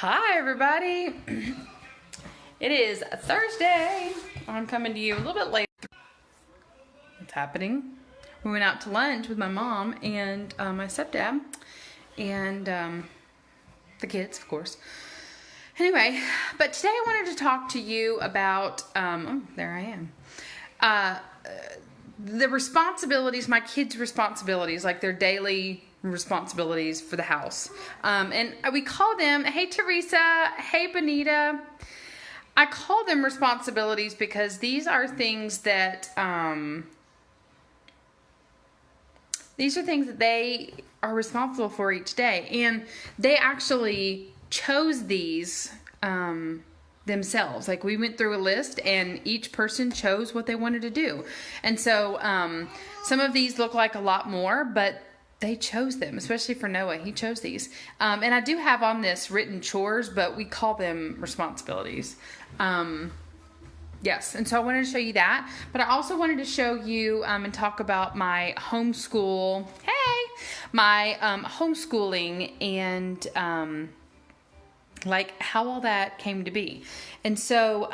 Hi everybody. It is Thursday. I'm coming to you a little bit late. What's happening? We went out to lunch with my mom and my stepdad and the kids, of course. Anyway, but today I wanted to talk to you about, there I am. The responsibilities, my kids' responsibilities, like their daily responsibilities for the house. And we call them, hey Teresa, hey Benita. I call them responsibilities because these are things that, they are responsible for each day. And they actually chose these themselves. Like we went through a list and each person chose what they wanted to do. And so some of these look like a lot more, but they chose them, especially for Noah. He chose these. And I do have on this written chores, but we call them responsibilities. Yes, and so I wanted to show you that. But I also wanted to show you and talk about my homeschool. Hey! My homeschooling and like how all that came to be. And so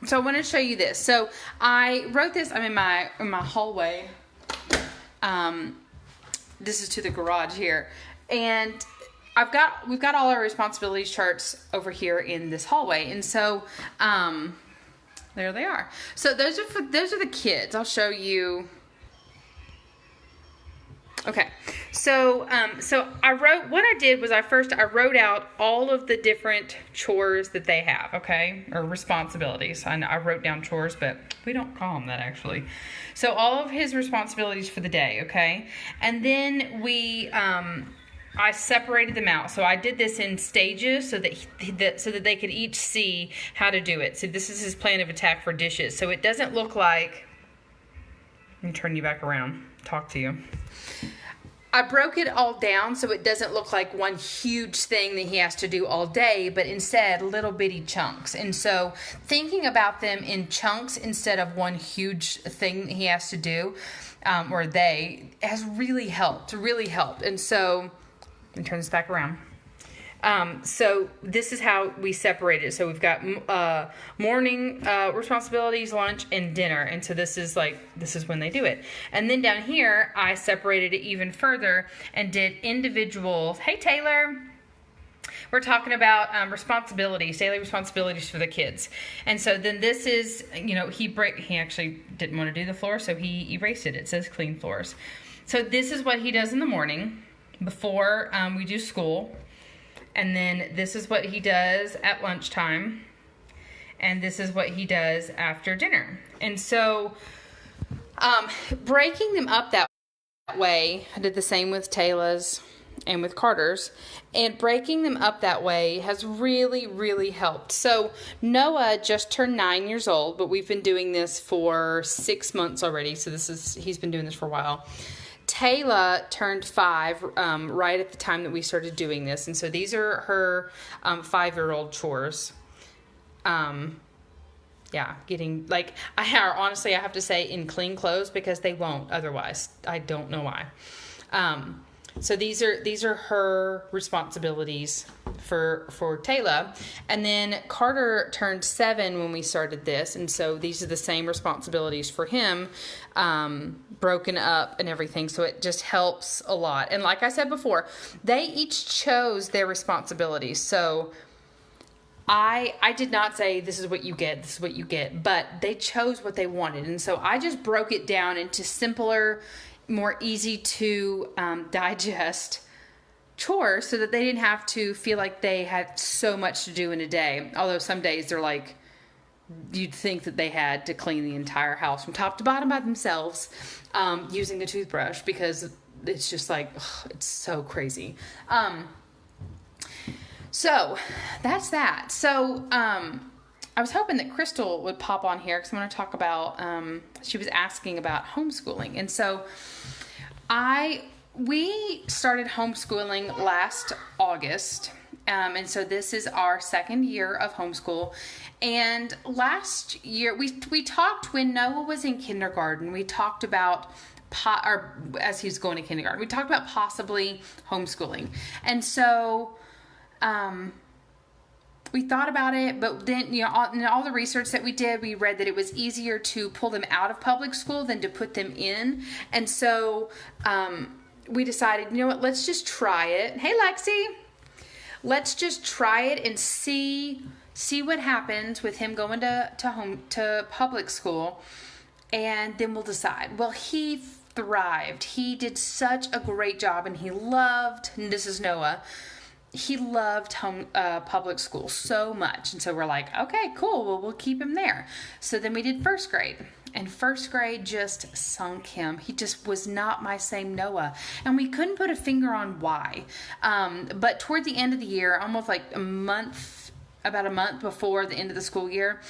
so I want to show you this. So I wrote this. I'm in my hallway. This is to the garage here, and we've got all our responsibilities charts over here in this hallway, and so there they are. So those are the kids. I'll show you. Okay, so what I did was I wrote out all of the different chores that they have, okay, or responsibilities. I wrote down chores, but we don't call them that actually. So all of his responsibilities for the day, okay, and then I separated them out. So I did this in stages so that they could each see how to do it. So this is his plan of attack for dishes. So it doesn't look like. Let me turn you back around. Talk to you. I broke it all down so it doesn't look like one huge thing that he has to do all day, but instead little bitty chunks. And so thinking about them in chunks instead of one huge thing that he has to do, has really helped. And so, let me turn this back around. So this is how we separate it. So we've got morning responsibilities, lunch, and dinner. And so this is when they do it. And then down here, I separated it even further and did individual. Hey, Taylor. We're talking about daily responsibilities for the kids. And so then this is, he actually didn't want to do the floor, so he erased it. It says clean floors. So this is what he does in the morning before we do school. And then this is what he does at lunchtime. And this is what he does after dinner. And so breaking them up that way, I did the same with Taylor's and with Carter's. And breaking them up that way has really, really helped. So Noah just turned 9 years old, but we've been doing this for 6 months already. So he's been doing this for a while. Taylor turned 5 right at the time that we started doing this. And so these are her 5-year-old chores. Getting, honestly, I have to say in clean clothes because they won't otherwise. I don't know why. So these are her responsibilities for Taylor. And then Carter turned 7 when we started this. And so these are the same responsibilities for him, broken up and everything. So it just helps a lot. And like I said before, they each chose their responsibilities. So I did not say this is what you get, but they chose what they wanted. And so I just broke it down into simpler, more easy to digest chores so that they didn't have to feel like they had so much to do in a day. Although some days they're like, you'd think that they had to clean the entire house from top to bottom by themselves using the toothbrush because it's just like, it's so crazy. So that's that. So I was hoping that Crystal would pop on here because I want to talk about, she was asking about homeschooling. And so we started homeschooling last August. And so this is our second year of homeschool. And last year we talked when Noah was in kindergarten, we talked about as he's going to kindergarten, we talked about possibly homeschooling. And so we thought about it, but then, in all the research that we did, we read that it was easier to pull them out of public school than to put them in. And so we decided, you know what, let's just try it. Hey, Lexi, let's just try it and see what happens with him going to public school, and then we'll decide. Well, he thrived. He did such a great job, and he loved, and this is Noah, he loved public school so much. And so we're like, okay, cool. Well, we'll keep him there. So then we did first grade. And first grade just sunk him. He just was not my same Noah. And we couldn't put a finger on why. But toward the end of the year, almost like about a month before the end of the school year,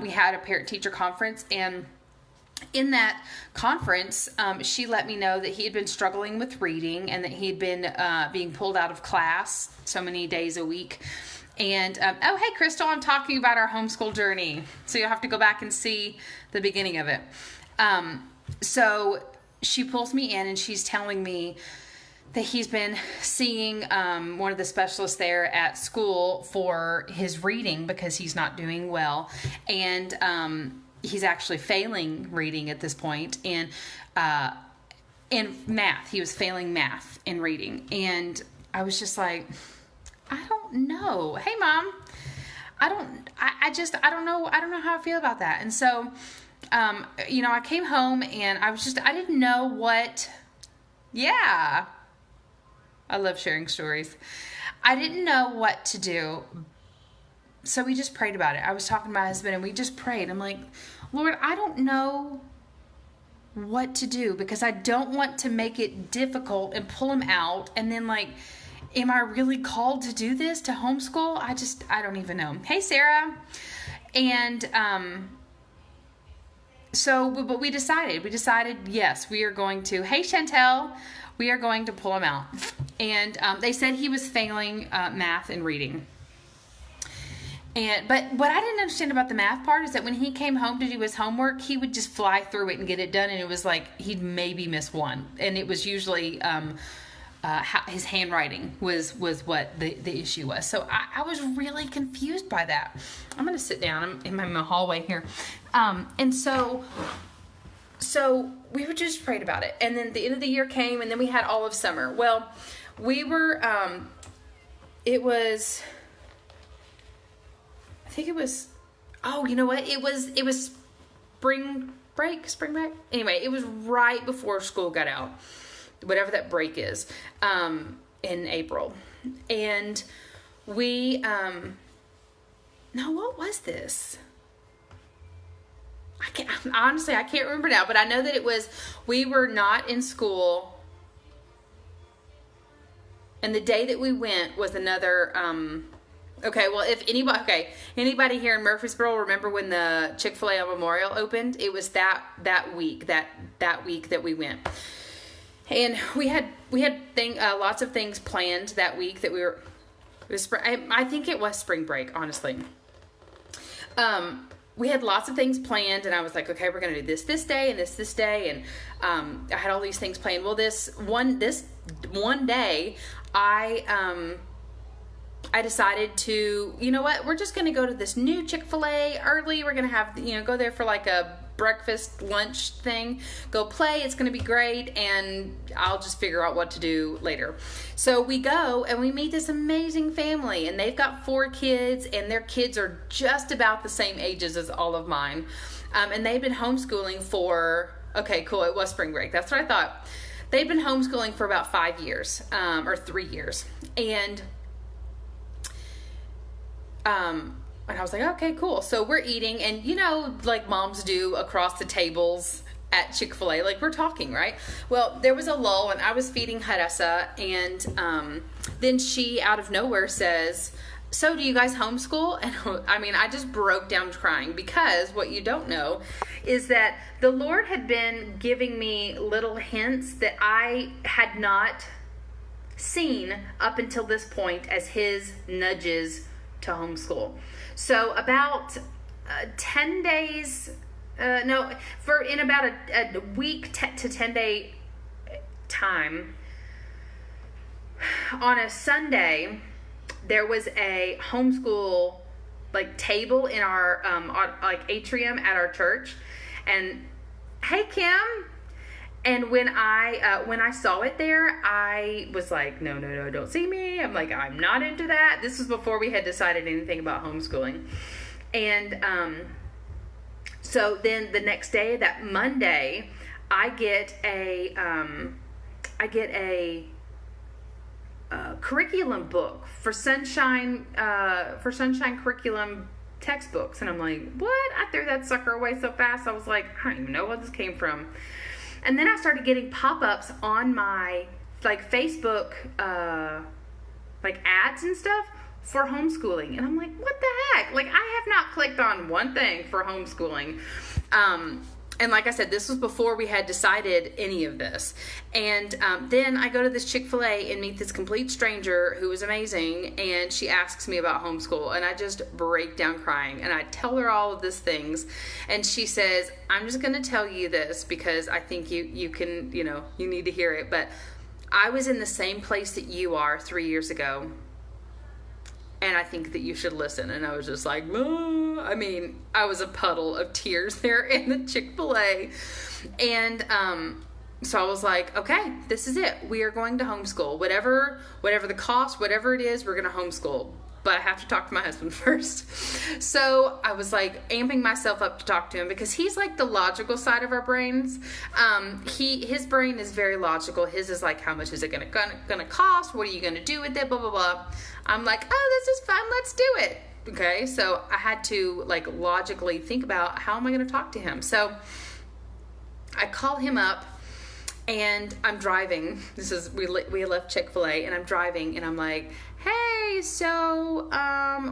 we had a parent-teacher conference. And in that conference, she let me know that he had been struggling with reading and that he had been being pulled out of class so many days a week. And, oh, hey, Crystal, I'm talking about our homeschool journey. So you'll have to go back and see the beginning of it. So she pulls me in and she's telling me that he's been seeing one of the specialists there at school for his reading because he's not doing well. And he's actually failing reading at this point. And in math, he was failing math and reading. And I was just like, I don't know. Hey, Mom. I don't know how I feel about that. And so, I came home and I didn't know what, I love sharing stories. I didn't know what to do. So we just prayed about it. I was talking to my husband and we just prayed. I'm like, Lord, I don't know what to do because I don't want to make it difficult and pull him out. And then am I really called to do this, to homeschool? I don't even know. Hey, Sarah. And but we decided, yes, we are going to, hey, Chantel, we are going to pull him out. And they said he was failing math and reading. But what I didn't understand about the math part is that when he came home to do his homework, he would just fly through it and get it done. And it was like he'd maybe miss one. And it was usually his handwriting was what the issue was. So I was really confused by that. I'm going to sit down. I'm in my hallway here. And so we just prayed about it. And then the end of the year came and then we had all of summer. Well, we were, it was, I think it was, oh, you know what? It was spring break. Anyway, it was right before school got out. Whatever that break is, in April. And we, no, what was this? I can't remember now, but I know that we were not in school. And the day that we went was another, okay, well, if anybody here in Murfreesboro remember when the Chick-fil-A on Memorial opened, it was that week that we went. And we had lots of things planned that week that I think it was spring break, honestly. We had lots of things planned and I was like, okay, we're going to do this day and this day. And, I had all these things planned. Well, this one day I decided to, you know what, we're just going to go to this new Chick-fil-A early. We're going to have, go there for like a breakfast lunch thing, go play, it's going to be great, and I'll just figure out what to do later. So we go and we meet this amazing family, and they've got 4 kids, and their kids are just about the same ages as all of mine, and they've been homeschooling for, okay, cool, it was spring break, that's what I thought. They've been homeschooling for about 5 years, or 3 years, and I was like, okay, cool. So we're eating, and like moms do across the tables at Chick-fil-A, like we're talking, right? Well, there was a lull, and I was feeding Haressa, and then she, out of nowhere, says, so do you guys homeschool? And I just broke down crying, because what you don't know is that the Lord had been giving me little hints that I had not seen up until this point as his nudges to homeschool. So about 10 days, in about a week to 10 day time, on a Sunday, there was a homeschool like table in our like atrium at our church, and hey Kim, and when I saw it there, I was like, no, don't see me. I'm like, I'm not into that. This was before we had decided anything about homeschooling. And so then the next day, that Monday, I get a curriculum book for Sunshine curriculum textbooks, and I'm like, what? I threw that sucker away so fast. I was like, I don't even know where this came from. And then I started getting pop-ups on my like Facebook like ads and stuff for homeschooling, and I'm like, what the heck? Like, I have not clicked on one thing for homeschooling. And like I said, this was before we had decided any of this. And then I go to this Chick-fil-A and meet this complete stranger who is amazing. And she asks me about homeschool. And I just break down crying. And I tell her all of these things. And she says, I'm just going to tell you this because I think you can, you need to hear it. But I was in the same place that you are 3 years ago. And I think that you should listen. And I was just like, oh. I mean, I was a puddle of tears there in the Chick-fil-A. And so I was like, okay, this is it. We are going to homeschool. Whatever the cost, whatever it is, we're going to homeschool. But I have to talk to my husband first. So I was like amping myself up to talk to him because he's like the logical side of our brains. His brain is very logical. His is like, how much is it gonna cost? What are you gonna do with it? Blah, blah, blah. I'm like, oh, this is fun. Let's do it. Okay. So I had to like logically think about how am I going to talk to him? So I call him up and I'm driving. We left Chick-fil-A and I'm driving and I'm like, hey, so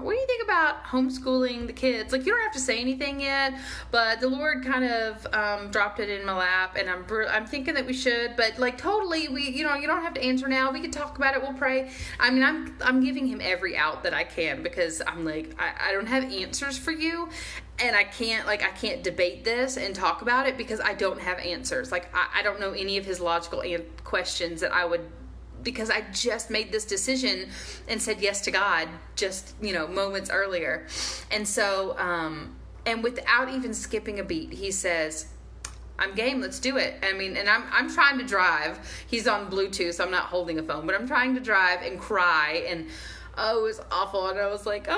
what do you think about homeschooling the kids? Like, you don't have to say anything yet, but the Lord kind of dropped it in my lap, and I'm thinking that we should, but like totally, you don't have to answer now. We can talk about it. We'll pray. I mean, I'm giving him every out that I can because I'm like, I don't have answers for you, and I can't debate this and talk about it because I don't have answers. Like, I don't know any of his logical questions that I would. Because I just made this decision and said yes to God just, moments earlier. And so, and without even skipping a beat, he says, I'm game, let's do it. I mean, and I'm trying to drive. He's on Bluetooth, so I'm not holding a phone, but I'm trying to drive and cry. And it was awful. And I was like, oh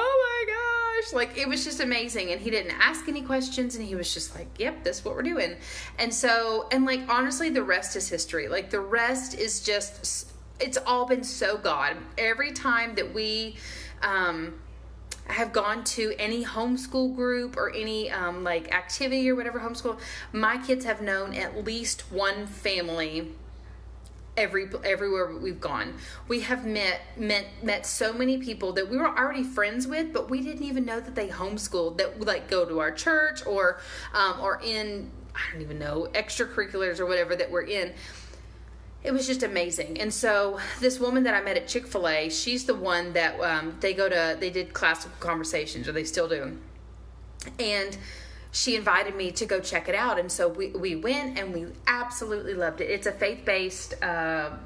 my gosh. Like, it was just amazing. And he didn't ask any questions. And he was just like, yep, this is what we're doing. And so, and like, honestly, the rest is history. Like, the rest is just... It's all been so God. Every time that we have gone to any homeschool group or any like activity or whatever homeschool, my kids have known at least one family everywhere we've gone. We have met so many people that we were already friends with, but we didn't even know that they homeschooled, that like go to our church or in, I don't even know, extracurriculars or whatever that we're in. It was just amazing. And so this woman that I met at Chick-fil-A, she's the one that they did classical conversations, or they still do. And she invited me to go check it out. And so we went and we absolutely loved it. It's a faith-based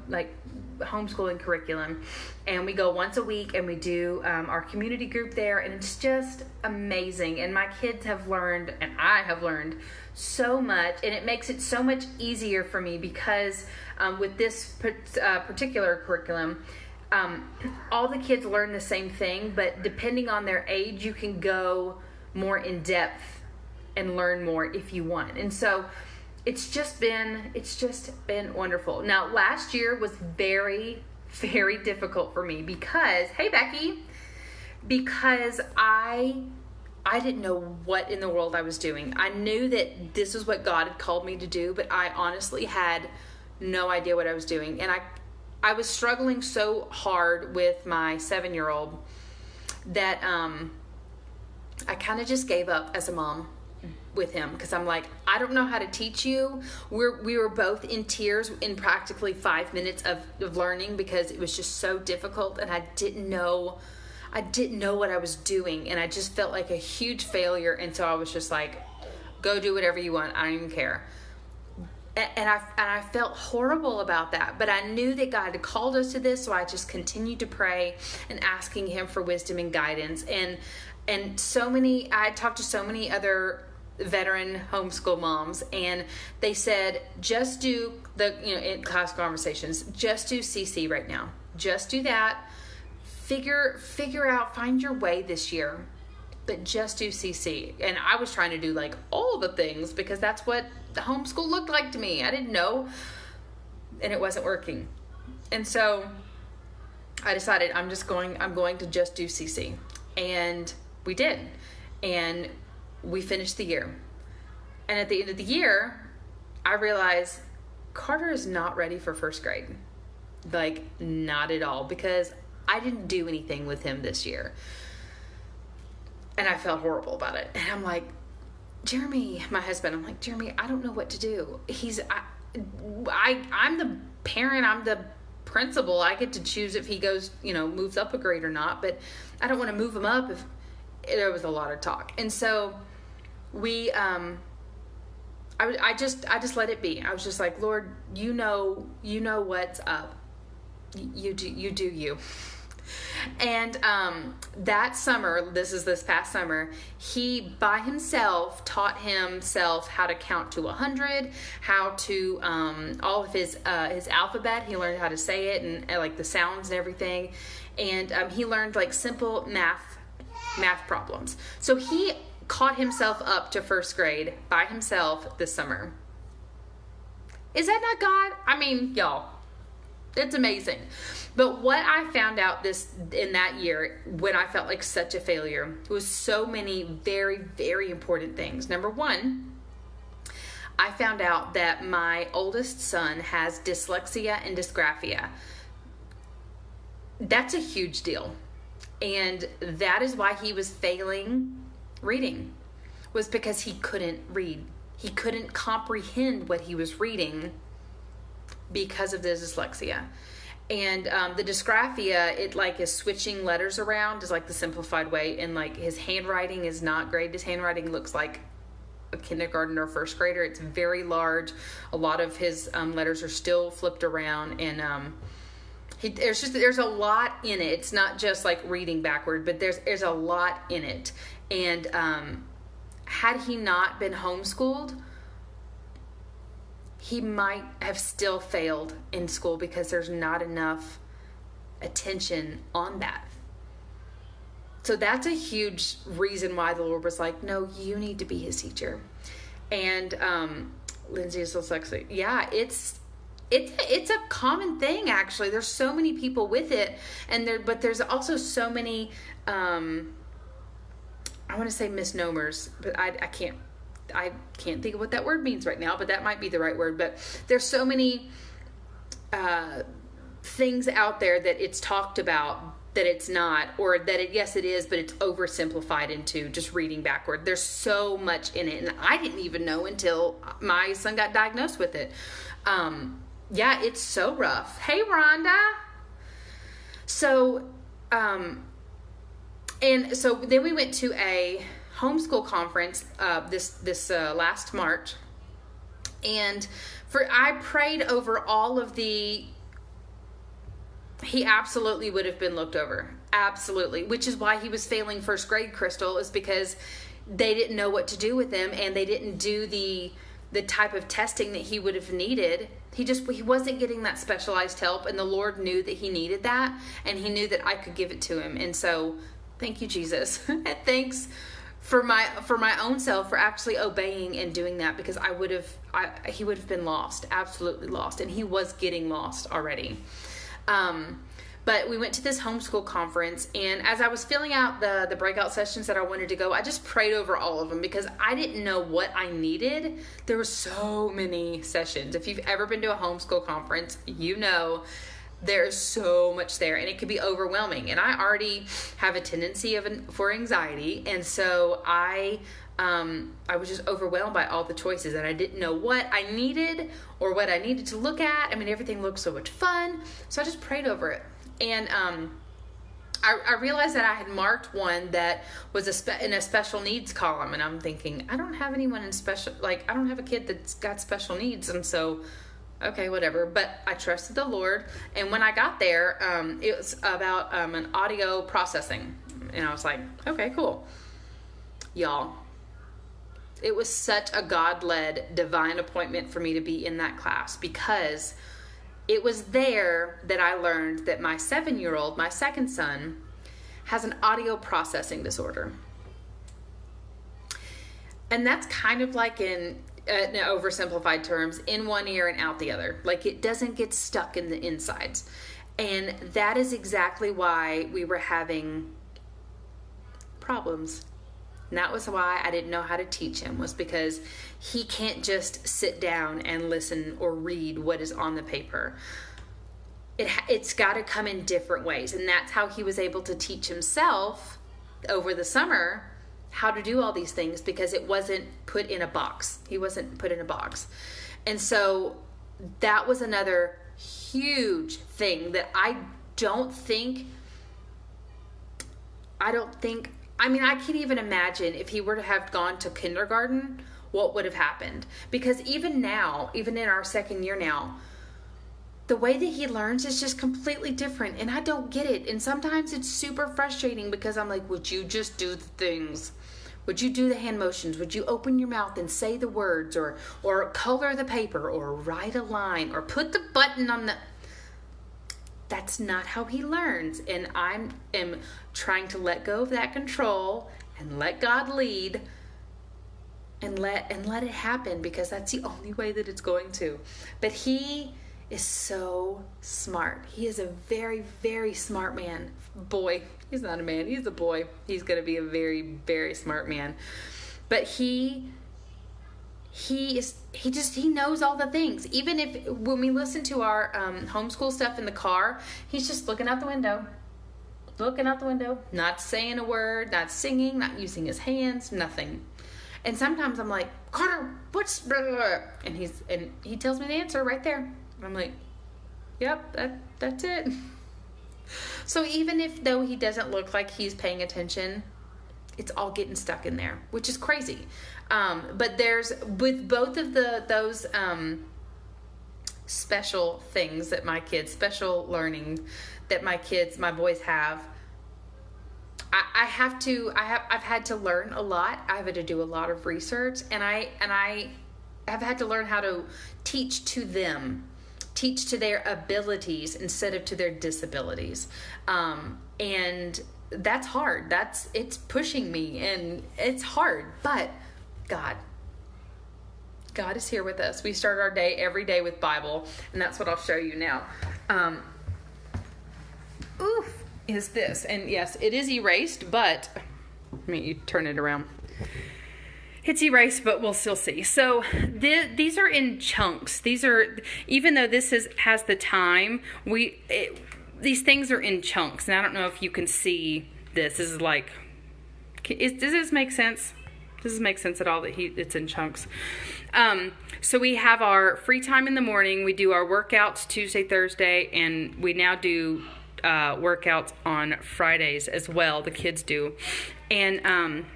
like homeschooling curriculum. And we go once a week and we do our community group there. And it's just amazing. And my kids have learned, and I have learned so much. And it makes it so much easier for me because with this particular curriculum, all the kids learn the same thing, but depending on their age, you can go more in depth and learn more if you want. And so it's just been wonderful. Now, last year was very, very difficult for me because, hey Becky, because I didn't know what in the world I was doing. I knew that this is what God had called me to do, but I honestly had no idea what I was doing. And I was struggling so hard with my 7-year-old that I kind of just gave up as a mom with him, because I'm like, I don't know how to teach you. We were both in tears in practically 5 minutes of learning because it was just so difficult, and I didn't know what I was doing, and I just felt like a huge failure. And so I was just like, go do whatever you want. I don't even care. I felt horrible about that, but I knew that God had called us to this, so I just continued to pray and asking Him for wisdom and guidance. And I talked to so many other veteran homeschool moms, and they said, just do in class conversations, just do CC right now. Just do that. Figure out, find your way this year, but just do CC. And I was trying to do like all the things because that's what the homeschool looked like to me. I didn't know, and it wasn't working. And so I decided I'm going to just do CC. And we did. And we finished the year. And at the end of the year, I realized Carter is not ready for first grade. Like, not at all, because I didn't do anything with him this year. And I felt horrible about it. And I'm like, Jeremy, my husband, I'm like, Jeremy, I don't know what to do. I'm the parent, I'm the principal. I get to choose if he goes, moves up a grade or not, but I don't want to move him up if there was a lot of talk. And so we, I just let it be. I was just like, Lord, you know what's up. You do you. And that summer, this past summer, he by himself taught himself how to count to 100, how to all of his alphabet. He learned how to say it and like the sounds and everything. And he learned like simple math problems. So he caught himself up to first grade by himself this summer. Is that not God? I mean, y'all, it's amazing. But what I found out in that year, when I felt like such a failure, was so many very, very important things. Number one, I found out that my oldest son has dyslexia and dysgraphia. That's a huge deal. And that is why he was failing reading, was because he couldn't read. He couldn't comprehend what he was reading because of the dyslexia. And the dysgraphia, it like is switching letters around, is like the simplified way. And like his handwriting is not great. His handwriting looks like a kindergarten or first grader. It's very large. A lot of his letters are still flipped around, and there's a lot in it. It's not just like reading backward, but there's a lot in it. And had he not been homeschooled, he might have still failed in school because there's not enough attention on that. So that's a huge reason why the Lord was like, no, you need to be his teacher. And Lindsay is dyslexic. Yeah, it's a common thing, actually. There's so many people with it, but there's also so many I want to say misnomers, but I can't think of what that word means right now, but that might be the right word. But there's so many things out there that it's talked about that it's not, or that yes it is, but it's oversimplified into just reading backward. There's so much in it, and I didn't even know until my son got diagnosed with it. Yeah, it's so rough. Hey, Rhonda. So, and so then we went to a homeschool conference this last March, and I prayed over all of he absolutely would have been looked over, absolutely, which is why he was failing first grade, Crystal, is because they didn't know what to do with him, and they didn't do the type of testing that he would have needed. He wasn't getting that specialized help, and the Lord knew that he needed that, and he knew that I could give it to him. And so thank you, Jesus. And thanks for my own self for actually obeying and doing that, because he would have been lost, absolutely lost, and he was getting lost already. But we went to this homeschool conference, and as I was filling out the breakout sessions that I wanted to go, I just prayed over all of them because I didn't know what I needed. There were so many sessions. If you've ever been to a homeschool conference, you know there's so much there, and it can be overwhelming. And I already have a tendency for anxiety, and so I was just overwhelmed by all the choices, and I didn't know what I needed or what I needed to look at. I mean, everything looked so much fun, so I just prayed over it. And I realized that I had marked one that was in a special needs column, and I'm thinking, I don't have anyone in special, like, I don't have a kid that's got special needs, and so, okay, whatever. But I trusted the Lord, and when I got there, it was about an audio processing, and I was like, okay, cool. Y'all, it was such a God-led divine appointment for me to be in that class, because it was there that I learned that my 7-year-old, my second son, has an audio processing disorder. And that's kind of like in oversimplified terms, in one ear and out the other. Like, it doesn't get stuck in the insides. And that is exactly why we were having problems. And that was why I didn't know how to teach him, was because he can't just sit down and listen or read what is on the paper. It's got to come in different ways. And that's how he was able to teach himself over the summer how to do all these things, because it wasn't put in a box. He wasn't put in a box. And so that was another huge thing that I mean, I can't even imagine if he were to have gone to kindergarten, what would have happened. Because even now, even in our second year now, the way that he learns is just completely different. And I don't get it. And sometimes it's super frustrating, because I'm like, would you just do the things? Would you do the hand motions? Would you open your mouth and say the words, or color the paper, or write a line, or put the button on the... That's not how he learns. And I am trying to let go of that control and let God lead, and let it happen, because that's the only way that it's going to. But he is so smart. He is a very, very smart man. Boy. He's not a man. He's a boy. He's going to be a very, very smart man. But he knows all the things. Even when we listen to our homeschool stuff in the car, he's just looking out the window, not saying a word, not singing, not using his hands, nothing. And sometimes I'm like, Carter, what's blah, blah, blah? And he tells me the answer right there. And I'm like, yep, that's it. So even though he doesn't look like he's paying attention, it's all getting stuck in there, which is crazy. But there's, with both of those special things that special learning that my boys have, I've had to learn a lot. I've had to do a lot of research, and I have had to learn how to teach to their abilities instead of to their disabilities. And that's hard. It's pushing me, and it's hard, but God is here with us. We start our day every day with Bible, and that's what I'll show you now. Is this, and yes, it is erased, but let me turn it around. It's erased, but we'll still see. So these are in chunks. These are, even though this has the time, these things are in chunks. And I don't know if you can see this. This is like, does this make sense? Does this make sense at all that it's in chunks? So we have our free time in the morning. We do our workouts Tuesday, Thursday, and we now do workouts on Fridays as well. The kids do. And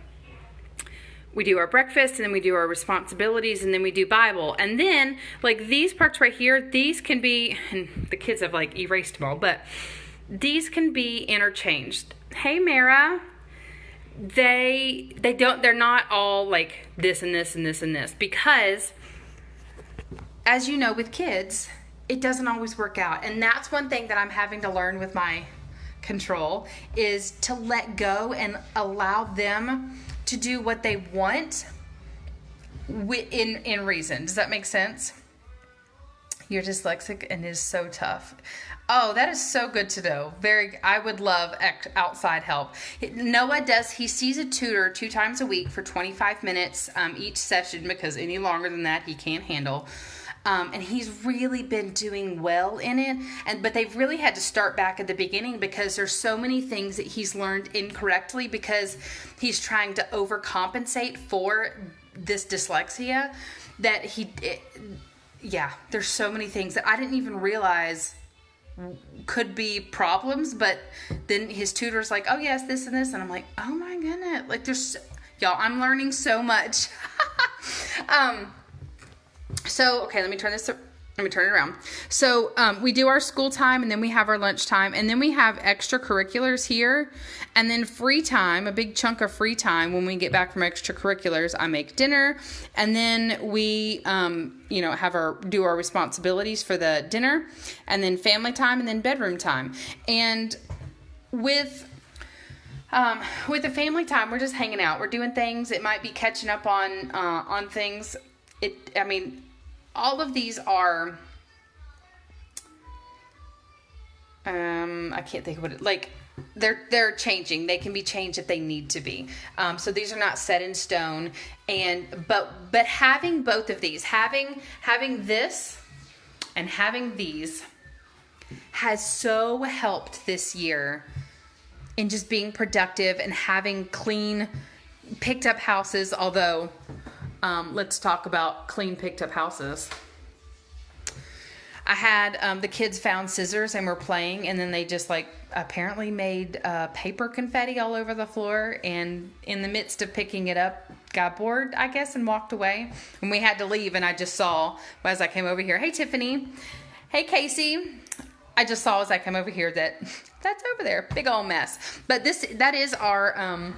we do our breakfast, and then we do our responsibilities, and then we do Bible. And then, like, these parts right here, these can be, and the kids have, like, erased them all, but these can be interchanged. Hey, Mara. They're not all, like, this and this and this and this, because, as you know, with kids, it doesn't always work out. And that's one thing that I'm having to learn with my control, is to let go and allow them to do what they want in reason. Does that make sense? You're dyslexic, and it is so tough. Oh, that is so good to know. I would love outside help. Noah he sees a tutor 2 times a week for 25 minutes each session, because any longer than that he can't handle. And he's really been doing well in it. But they've really had to start back at the beginning, because there's so many things that he's learned incorrectly, because he's trying to overcompensate for this dyslexia, that there's so many things that I didn't even realize could be problems, but then his tutor's like, oh yes, this and this, and I'm like, oh my goodness, like y'all, I'm learning so much. So okay, let me turn it around. So we do our school time, and then we have our lunch time, and then we have extracurriculars here, and then free time, a big chunk of free time. When we get back from extracurriculars, I make dinner, and then we do our responsibilities for the dinner, and then family time, and then bedroom time. And with the family time, we're just hanging out. We're doing things. It might be catching up on things. All of these are, I can't think of what it, like, they're changing. They can be changed if they need to be. So these are not set in stone. But having both of these, having this and having these has so helped this year in just being productive and having clean, picked up houses. Although, let's talk about clean, picked up houses. I had the kids found scissors and were playing, and then they just apparently made paper confetti all over the floor, and in the midst of picking it up, got bored, I guess, and walked away. And we had to leave, and I just saw as I came over here, hey Tiffany, hey Casey, I just saw as I come over here that's over there, big old mess. But that is our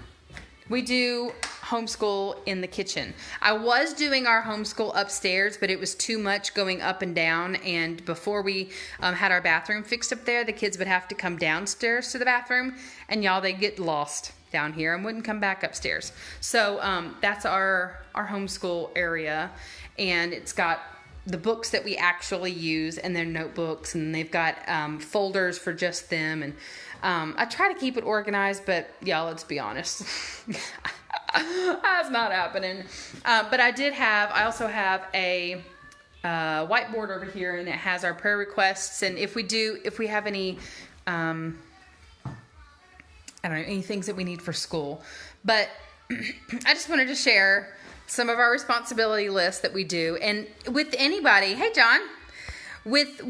we do homeschool in the kitchen. I was doing our homeschool upstairs, but it was too much going up and down. And before we had our bathroom fixed up there, the kids would have to come downstairs to the bathroom. And y'all, they get lost down here and wouldn't come back upstairs. So that's our homeschool area. And it's got the books that we actually use and their notebooks. And they've got folders for just them. And I try to keep it organized, but y'all, let's be honest. That's not happening. But I also have a whiteboard over here, and it has our prayer requests. And if we have any, any things that we need for school. But I just wanted to share some of our responsibility lists that we do. And with anybody, hey John, with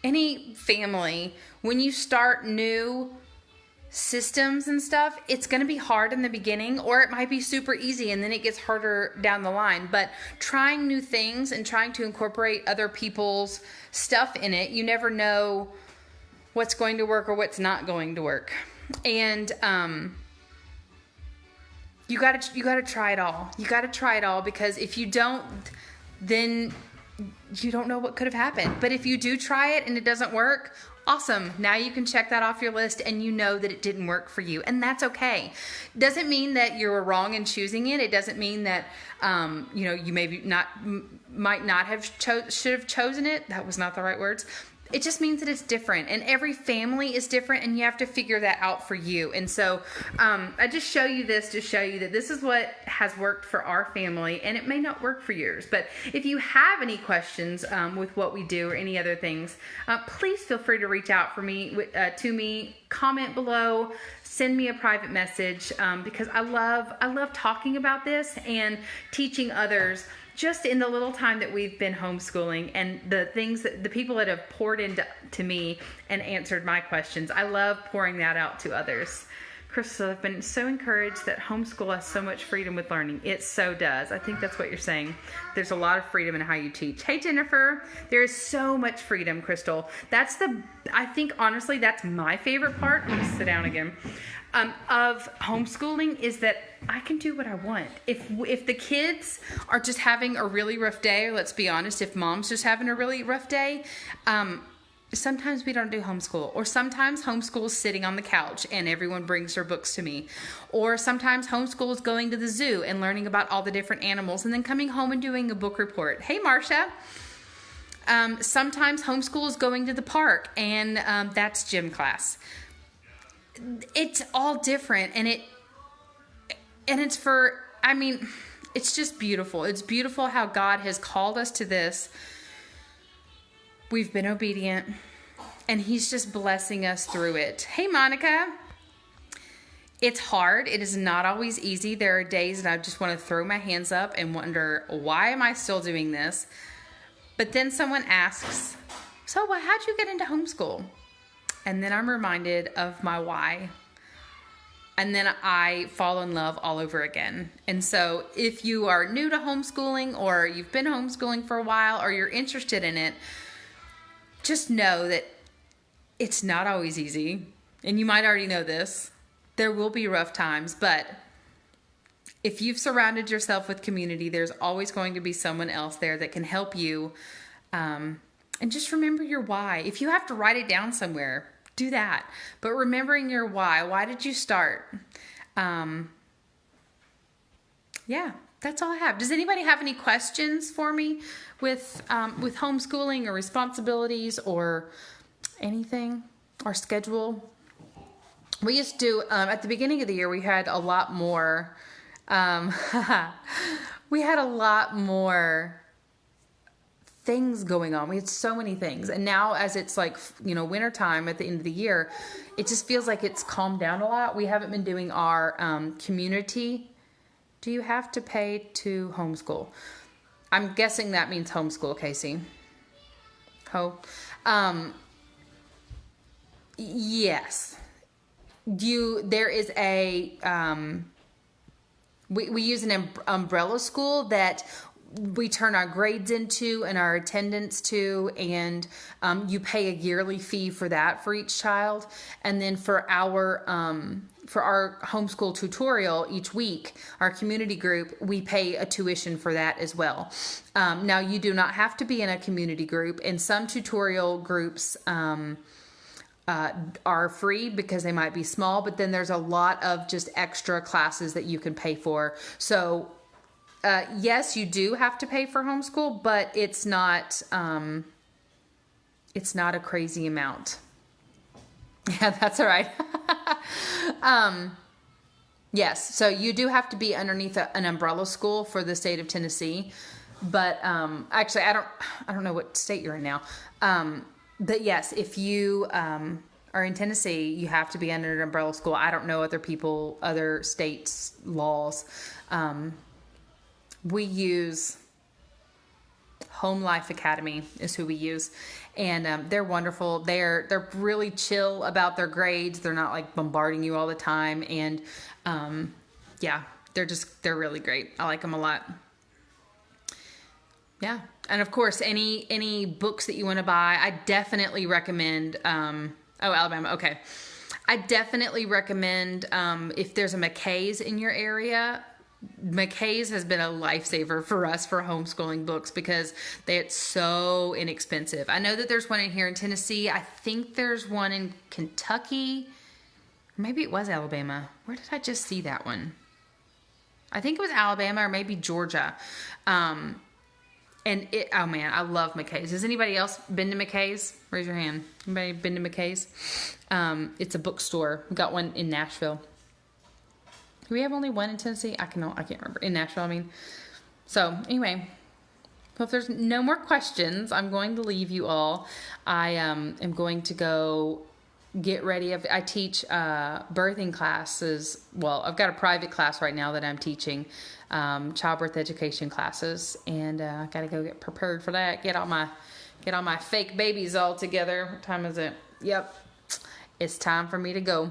any family, when you start new systems and stuff, it's going to be hard in the beginning, or it might be super easy and then it gets harder down the line. But trying new things and trying to incorporate other people's stuff in it, you never know what's going to work or what's not going to work. And you got to try it all. You got to try it all, because if you don't, then you don't know what could have happened. But if you do try it and it doesn't work, awesome. Now you can check that off your list, and you know that it didn't work for you, and that's okay. Doesn't mean that you're wrong in choosing it. It doesn't mean that you might not have should have chosen it. That was not the right words. It just means that it's different, and every family is different, and you have to figure that out for you. And so I just show you this to show you that this is what has worked for our family, and it may not work for yours. But if you have any questions with what we do or any other things, please feel free to reach out to me, comment below, send me a private message, because I love talking about this and teaching others just in the little time that we've been homeschooling, and the things that the people that have poured into me and answered my questions. I love pouring that out to others. Crystal, I've been so encouraged that homeschool has so much freedom with learning. It so does. I think that's what you're saying. There's a lot of freedom in how you teach. Hey, Jennifer, there is so much freedom, Crystal. I think honestly, that's my favorite part. I'm gonna sit down again. Of homeschooling is that I can do what I want. If the kids are just having a really rough day, or let's be honest, if mom's just having a really rough day, sometimes we don't do homeschool, or sometimes homeschool is sitting on the couch and everyone brings their books to me, or sometimes homeschool is going to the zoo and learning about all the different animals and then coming home and doing a book report. Hey, Marcia. Sometimes homeschool is going to the park, and that's gym class. It's all different, and it's it's just beautiful. It's beautiful how God has called us to this. We've been obedient, and He's just blessing us through it. Hey, Monica. It's hard. It is not always easy. There are days that I just want to throw my hands up and wonder, why am I still doing this? But then someone asks, so how'd you get into homeschool? And then I'm reminded of my why. And then I fall in love all over again. And so if you are new to homeschooling, or you've been homeschooling for a while, or you're interested in it, just know that it's not always easy. And you might already know this. There will be rough times, but if you've surrounded yourself with community, there's always going to be someone else there that can help you. And just remember your why. If you have to write it down somewhere, do that. But remembering your why did you start? Yeah, that's all I have. Does anybody have any questions for me with homeschooling or responsibilities or anything, or schedule? We used to, at the beginning of the year, we had a lot more, things going on. We had so many things. And now as it's like, winter time at the end of the year, it just feels like it's calmed down a lot. We haven't been doing our community. Do you have to pay to homeschool? I'm guessing that means homeschool, Casey. Yes. There is a, we use an umbrella school that we turn our grades into and our attendance to, and you pay a yearly fee for that for each child. And then for our homeschool tutorial each week, our community group, we pay a tuition for that as well. Now you do not have to be in a community group, and some tutorial groups are free because they might be small, but then there's a lot of just extra classes that you can pay for. So yes, you do have to pay for homeschool, but it's not a crazy amount. Yeah, that's all right. Yes, so you do have to be underneath an umbrella school for the state of Tennessee, but actually, I don't know what state you're in now. But yes, if you are in Tennessee, you have to be under an umbrella school. I don't know other states' laws. We use Home Life Academy is who we use, and they're wonderful. They're really chill about their grades. They're not like bombarding you all the time, and yeah, they're really great. I like them a lot. Yeah, and of course, any books that you want to buy, I definitely recommend. Alabama. Okay, I definitely recommend if there's a McKay's in your area. McKay's has been a lifesaver for us for homeschooling books because it's so inexpensive. I know that there's one in here in Tennessee. I think there's one in Kentucky. Maybe it was Alabama. Where did I just see that one? I think it was Alabama or maybe Georgia. Oh man, I love McKay's. Has anybody else been to McKay's? Raise your hand. Anybody been to McKay's? It's a bookstore. We got one in Nashville. Do we have only one in Tennessee? I can't remember. In Nashville, I mean. So, anyway. Well, if there's no more questions, I'm going to leave you all. I am going to go get ready. I teach birthing classes. Well, I've got a private class right now that I'm teaching, childbirth education classes. And I got to go get prepared for that. Get all my fake babies all together. What time is it? Yep. It's time for me to go.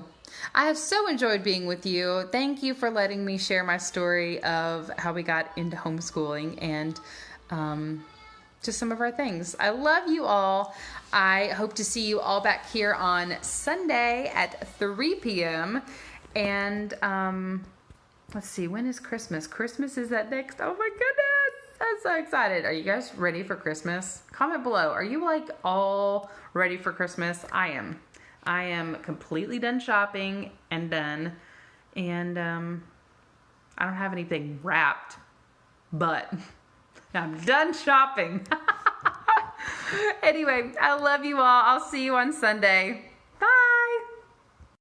I have so enjoyed being with you. Thank you for letting me share my story of how we got into homeschooling and just some of our things. I love you all. I hope to see you all back here on Sunday at 3 p.m. And let's see, when is Christmas? Christmas is that next. Oh my goodness. I'm so excited. Are you guys ready for Christmas? Comment below. Are you like all ready for Christmas? I am. I am completely done shopping and done, and I don't have anything wrapped, but I'm done shopping. Anyway, I love you all. I'll see you on Sunday.